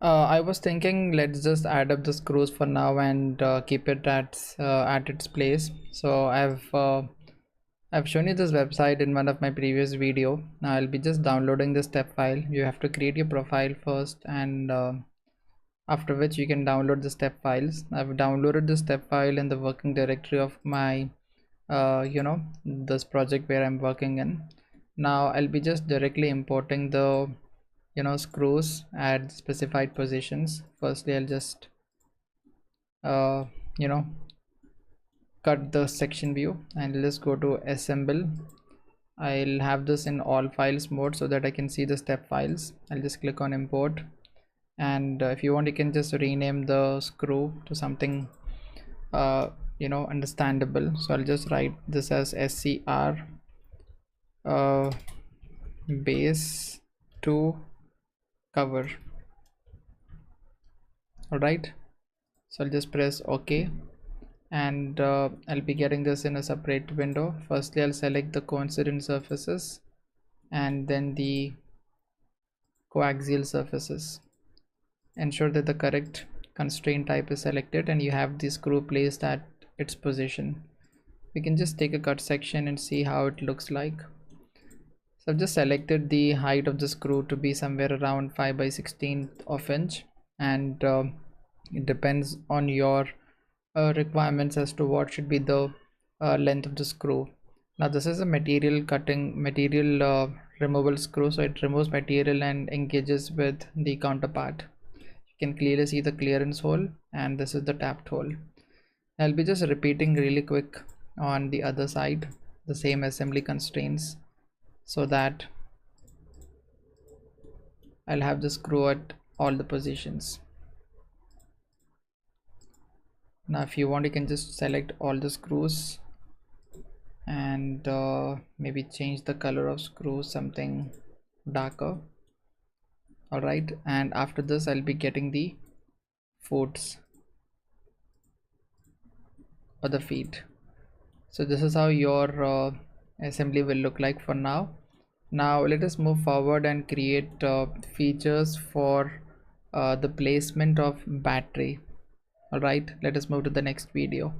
I was thinking let's just add up the screws for now and keep it at its place. So I've shown you this website in one of my previous video. Now I'll be just downloading the step file. You have to create your profile first, and after which you can download the step files. I've downloaded the step file in the working directory of my this project where I'm working in. Now I'll be just directly importing the screws at specified positions. Firstly, I'll just uh, you know cut the section view and let's go to assemble. I'll have this in all files mode so that I can see the step files. I'll just click on import, and if you want you can just rename the screw to something uh, understandable. So I'll just write this as scr base to cover. All right, so I'll just press OK, and I'll be getting this in a separate window. Firstly, I'll select the coincident surfaces and then the coaxial surfaces. Ensure that the correct constraint type is selected and you have the screw placed at its position. We can just take a cut section and see how it looks like. So I've just selected the height of the screw to be somewhere around 5 by 16 of inch, and it depends on your requirements as to what should be the length of the screw. Now this is a material removal screw, so it removes material and engages with the counterpart. You can clearly see the clearance hole, and this is the tapped hole. I'll be just repeating really quick on the other side the same assembly constraints, so that I'll have the screw at all the positions. Now if you want you can just select all the screws and maybe change the color of screws something darker. All right, and after this I'll be getting the foots or the feet. So this is how your assembly will look like for now. Now let us move forward and create features for the placement of battery. All right, let us move to the next video.